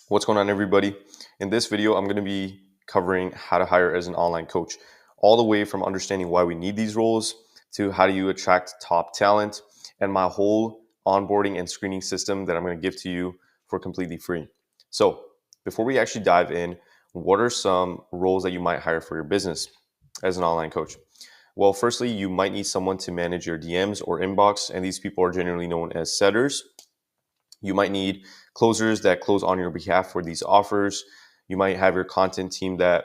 What's going on, everybody? In this video, I'm going to be covering how to hire as an online coach, all the way from understanding why we need these roles to how do you attract top talent and my whole onboarding and screening system that I'm going to give to you for completely free. So before we actually dive in, what are some roles that you might hire for your business as an online coach? Well, firstly, you might need someone to manage your DMs or inbox, and these people are generally known as setters. You might need closers that close on your behalf for these offers. You might have your content team that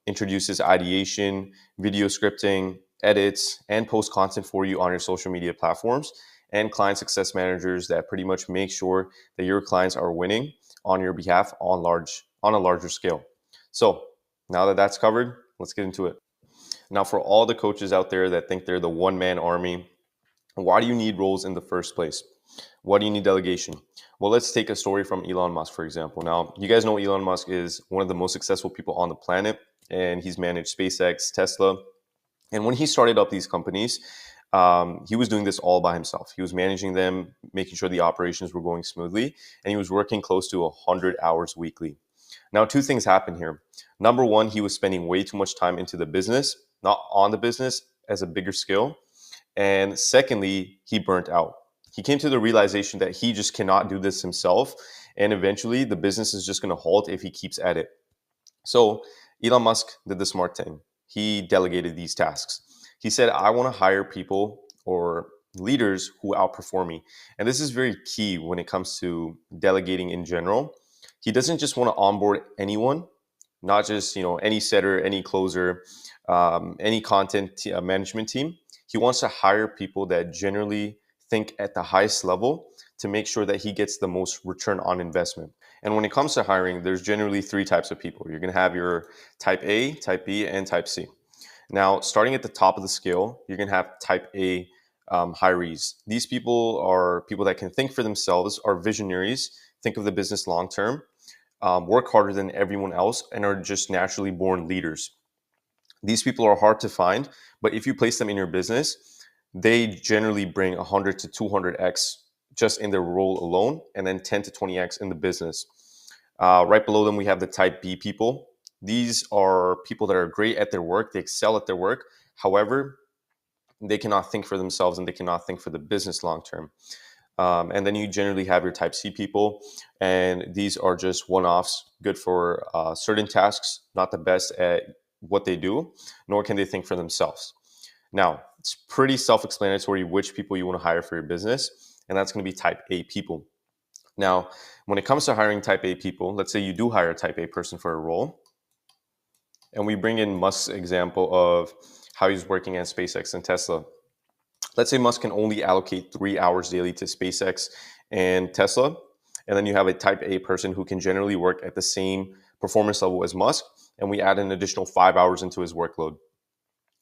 introduces ideation, video scripting, edits, and post content for you on your social media platforms. And client success managers that pretty much make sure that your clients are winning on your behalf on a larger scale. So now that that's covered, let's get into it. Now, for all the coaches out there that think they're the one-man army, why do you need roles in the first place? Why do you need delegation? Well, let's take a story from Elon Musk, for example. Now, you guys know Elon Musk is one of the most successful people on the planet, and he's managed SpaceX, Tesla. And when he started up these companies, he was doing this all by himself. He was managing them, making sure the operations were going smoothly, and he was working close to 100 hours weekly. Now, two things happen here. Number one, he was spending way too much time into the business, not on the business as a bigger skill. And secondly, he burnt out. He came to the realization that he just cannot do this himself. And eventually, the business is just going to halt if he keeps at it. So, Elon Musk did the smart thing. He delegated these tasks. He said, I want to hire people or leaders who outperform me. And this is very key when it comes to delegating in general. He doesn't just want to onboard anyone, not just any setter, any closer, any content management team. He wants to hire people that generally think at the highest level to make sure that he gets the most return on investment. And when it comes to hiring, there's generally three types of people. You're going to have your type A, type B, and type C. Now, starting at the top of the scale, you're going to have type A hirees. These people are people that can think for themselves, are visionaries, think of the business long term, work harder than everyone else, and are just naturally born leaders. These people are hard to find, but if you place them in your business, they generally bring 100 to 200x just in their role alone, and then 10 to 20x in the business. Right below them, we have the type B people. These are people that are great at their work, they excel at their work. However, they cannot think for themselves and they cannot think for the business long term. And then you generally have your type C people, and these are just one offs, good for certain tasks, not the best at what they do, nor can they think for themselves. Now, it's pretty self-explanatory which people you want to hire for your business, and that's going to be type A people. Now, when it comes to hiring type A people, let's say you do hire a type A person for a role, and we bring in Musk's example of how he's working at SpaceX and Tesla. Let's say Musk can only allocate 3 hours daily to SpaceX and Tesla, and then you have a type A person who can generally work at the same performance level as Musk, and we add an additional 5 hours into his workload.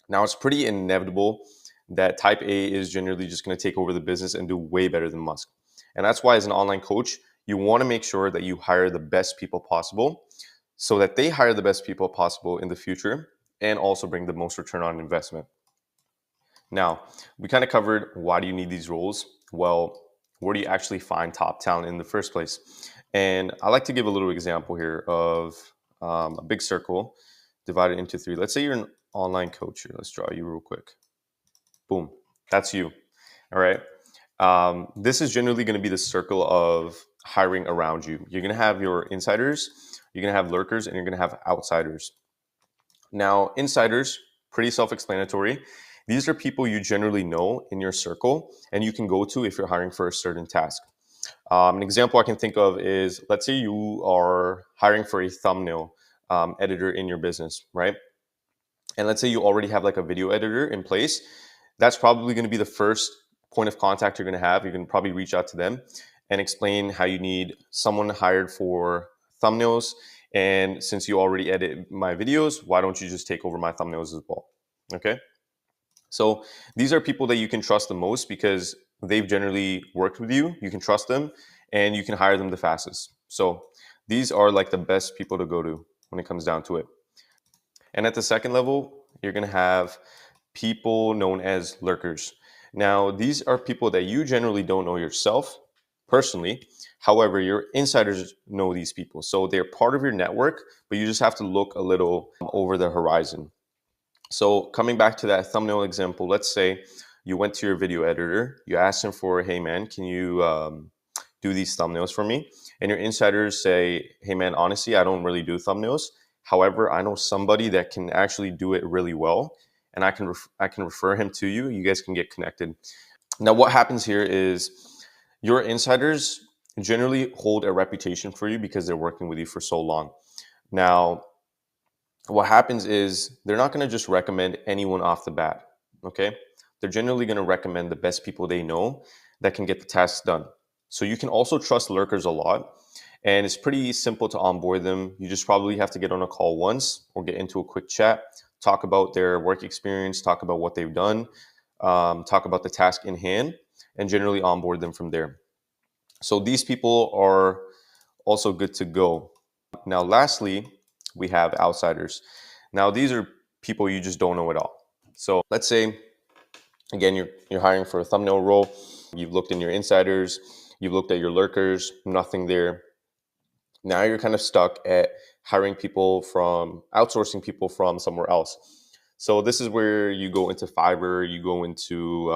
Now, it's pretty inevitable that type A is generally just going to take over the business and do way better than Musk. And that's why, as an online coach, you want to make sure that you hire the best people possible so that they hire the best people possible in the future and also bring the most return on investment. Now, we kind of covered why do you need these roles? Well, where do you actually find top talent in the first place? And I like to give a little example here of a big circle divided into three. Let's say you're an online coach here. Let's draw you real quick. Boom, that's you. All right. This is generally going to be the circle of hiring around you. You're going to have your insiders, you're going to have lurkers, and you're going to have outsiders. Now, insiders, pretty self-explanatory. These are people you generally know in your circle and you can go to if you're hiring for a certain task. An example I can think of is, let's say you are hiring for a thumbnail editor in your business, right? And let's say you already have like a video editor in place. That's probably going to be the first point of contact you're going to have. You can probably reach out to them and explain how you need someone hired for thumbnails. And since you already edit my videos, why don't you just take over my thumbnails as well? Okay. So these are people that you can trust the most because they've generally worked with you. You can trust them and you can hire them the fastest. So these are like the best people to go to when it comes down to it. And at the second level, you're going to have people known as lurkers. Now, these are people that you generally don't know yourself personally. However, your insiders know these people. So they're part of your network, but you just have to look a little over the horizon. So coming back to that thumbnail example, let's say you went to your video editor, you asked him for, hey man, can you do these thumbnails for me? And your insiders say, hey man, honestly, I don't really do thumbnails. However, I know somebody that can actually do it really well, and I can refer him to you. You guys can get connected. Now, what happens here is your insiders generally hold a reputation for you because they're working with you for so long. Now, what happens is they're not going to just recommend anyone off the bat. Okay, they're generally going to recommend the best people they know that can get the tasks done. So you can also trust lurkers a lot, and it's pretty simple to onboard them. You just probably have to get on a call once or get into a quick chat, talk about their work experience, talk about what they've done, talk about the task in hand, and generally onboard them from there. So these people are also good to go. Now, lastly, we have outsiders. Now, these are people you just don't know at all. So let's say, again, you're hiring for a thumbnail role. You've looked in your insiders, you've looked at your lurkers, nothing there. Now you're kind of stuck at hiring people from outsourcing people from somewhere else. So this is where you go into Fiverr, you go into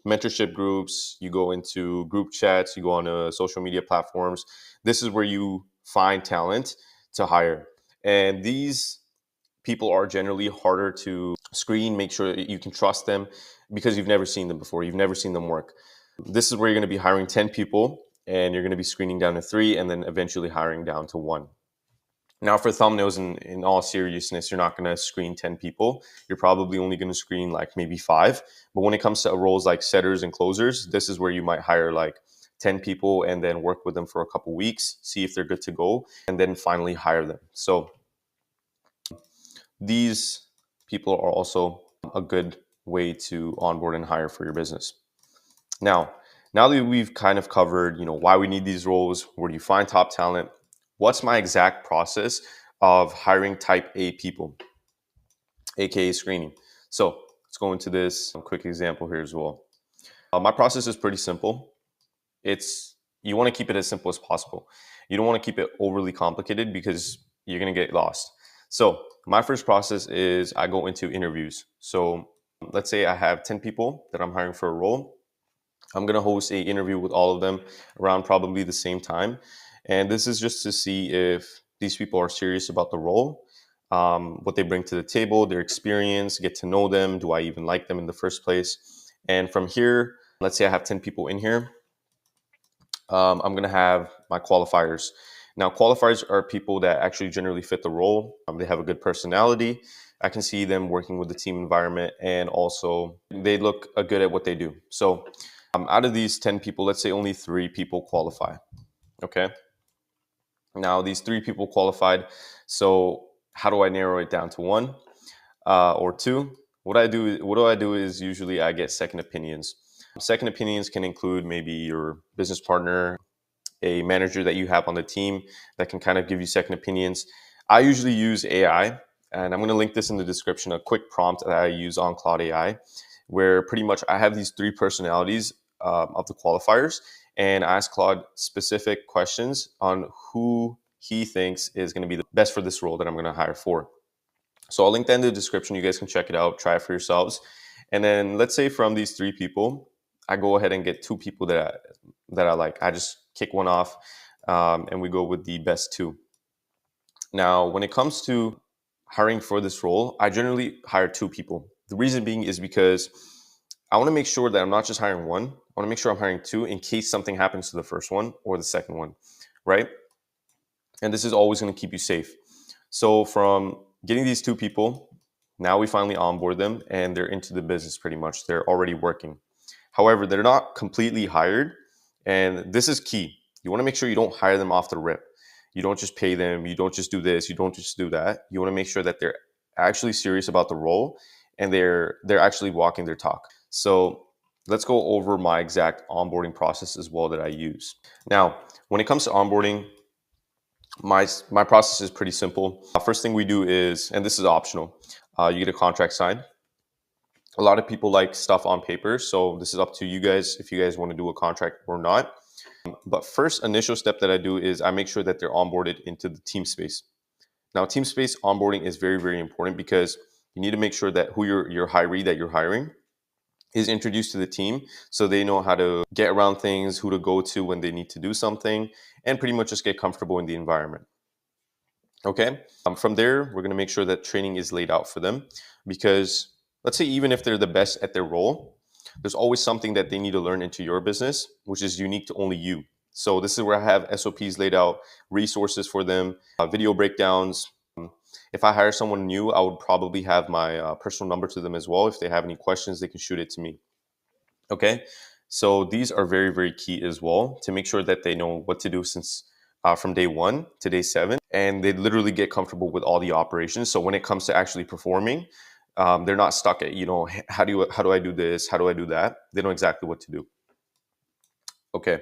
mentorship groups, you go into group chats, you go on social media platforms. This is where you find talent to hire. And these people are generally harder to screen, make sure that you can trust them because you've never seen them before. You've never seen them work. This is where you're going to be hiring 10 people and you're going to be screening down to 3 and then eventually hiring down to 1. Now, for thumbnails, in all seriousness, you're not going to screen 10 people. You're probably only going to screen like maybe 5. But when it comes to roles like setters and closers, this is where you might hire like 10 people and then work with them for a couple weeks, see if they're good to go, and then finally hire them. So these people are also a good way to onboard and hire for your business. Now that we've kind of covered, why we need these roles, where do you find top talent, what's my exact process of hiring type A people, aka screening. So let's go into this quick example here as well. My process is pretty simple. You want to keep it as simple as possible. You don't want to keep it overly complicated because you're going to get lost. So my first process is I go into interviews. So let's say I have 10 people that I'm hiring for a role. I'm going to host an interview with all of them around probably the same time. And this is just to see if these people are serious about the role, what they bring to the table, their experience, get to know them. Do I even like them in the first place? And from here, let's say I have 10 people in here. I'm going to have my qualifiers. Now, qualifiers are people that actually generally fit the role. They have a good personality. I can see them working with the team environment, and also they look good at what they do. So out of these 10 people, let's say only 3 people qualify. Okay. Now these 3 people qualified. So how do I narrow it down to 1 or 2? What do I do is usually I get second opinions. Second opinions can include maybe your business partner, a manager that you have on the team that can kind of give you second opinions. I usually use AI, and I'm going to link this in the description, a quick prompt that I use on Claude AI, where pretty much I have these 3 personalities of the qualifiers, and I ask Claude specific questions on who he thinks is going to be the best for this role that I'm going to hire for. So I'll link that in the description. You guys can check it out, try it for yourselves. And then let's say from these 3 people, I go ahead and get 2 people that I like. I just kick one off, and we go with the best 2. Now, when it comes to hiring for this role, I generally hire 2 people. The reason being is because I want to make sure that I'm not just hiring 1. I want to make sure I'm hiring 2 in case something happens to the first one or the second one, right? And this is always going to keep you safe. So from getting these 2 people, now we finally onboard them and they're into the business pretty much. They're already working. However, they're not completely hired. And this is key. You want to make sure you don't hire them off the rip. You don't just pay them. You don't just do this. You don't just do that. You want to make sure that they're actually serious about the role and they're actually walking their talk. So let's go over my exact onboarding process as well that I use. Now, when it comes to onboarding, my process is pretty simple. First thing we do is, and this is optional, you get a contract signed. A lot of people like stuff on paper, so this is up to you guys if you guys want to do a contract or not. But first initial step that I do is I make sure that they're onboarded into the Teamspace. Now, Teamspace onboarding is very, very important because you need to make sure that who your hiree that you're hiring is introduced to the team so they know how to get around things, who to go to when they need to do something, and pretty much just get comfortable in the environment. Okay. From there, we're going to make sure that training is laid out for them because let's say even if they're the best at their role, there's always something that they need to learn into your business, which is unique to only you. So this is where I have SOPs laid out, resources for them, video breakdowns. If I hire someone new, I would probably have my personal number to them as well. If they have any questions, they can shoot it to me. Okay. So these are very, very key as well to make sure that they know what to do since from day 1 to day 7, and they literally get comfortable with all the operations. So when it comes to actually performing, they're not stuck at, how do I do this? How do I do that? They know exactly what to do. Okay.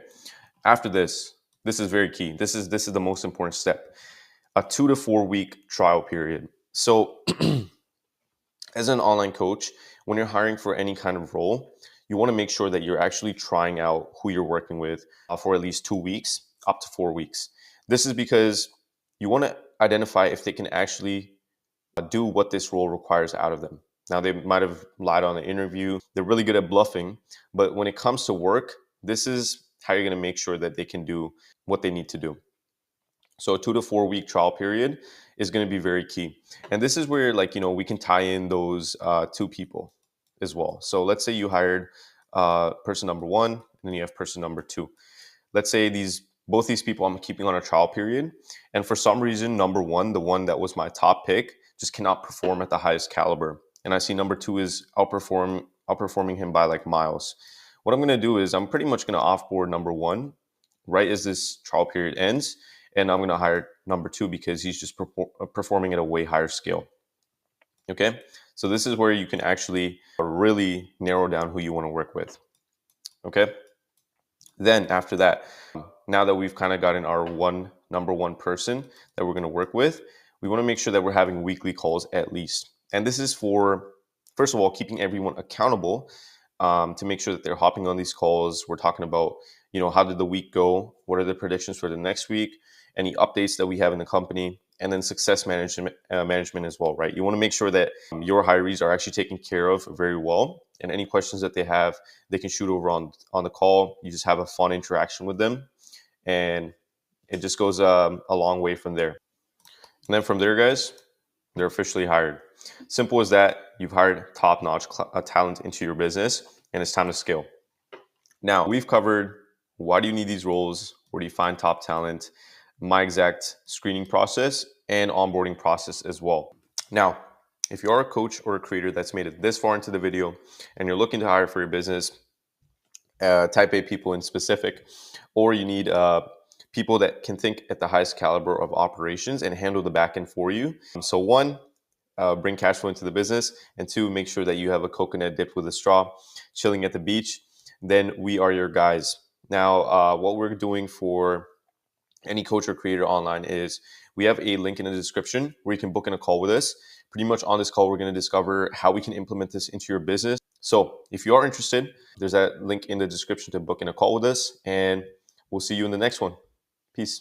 After this is very key. This is the most important step. A 2 to 4 week trial period. So as an online coach, when you're hiring for any kind of role, you want to make sure that you're actually trying out who you're working with for at least 2 weeks, up to 4 weeks. This is because you want to identify if they can actually do what this role requires out of them. Now, they might have lied on the interview. They're really good at bluffing. But when it comes to work, this is how you're going to make sure that they can do what they need to do. So a 2 to 4 week trial period is going to be very key. And this is where, we can tie in those 2 people as well. So let's say you hired person number 1, and then you have person number 2. Let's say both these people I'm keeping on a trial period. And for some reason, number 1, the one that was my top pick, just cannot perform at the highest caliber. And I see number 2 is outperforming him by like miles. What I'm going to do is I'm pretty much going to offboard number 1 right as this trial period ends. And I'm going to hire number 2 because he's just performing at a way higher scale. Okay. So this is where you can actually really narrow down who you want to work with. Okay. Then after that, now that we've kind of gotten our number one person that we're going to work with, we want to make sure that we're having weekly calls at least. And this is for, first of all, keeping everyone accountable to make sure that they're hopping on these calls. We're talking about, how did the week go? What are the predictions for the next week? Any updates that we have in the company? And then success management as well, right? You want to make sure that your hirees are actually taken care of very well. And any questions that they have, they can shoot over on the call. You just have a fun interaction with them. And it just goes a long way from there. And then from there, guys, they're officially hired. Simple as that. You've hired top-notch talent into your business, and it's time to scale. Now, we've covered why do you need these roles, where do you find top talent, my exact screening process, and onboarding process as well. Now, if you are a coach or a creator that's made it this far into the video and you're looking to hire for your business, type A people in specific, or you need people that can think at the highest caliber of operations and handle the back end for you. So 1, bring cash flow into the business, and 2, make sure that you have a coconut dipped with a straw, chilling at the beach. Then we are your guys. Now, what we're doing for any coach or creator online is we have a link in the description where you can book in a call with us. Pretty much on this call, we're going to discover how we can implement this into your business. So if you are interested, there's that link in the description to book in a call with us, and we'll see you in the next one. Peace.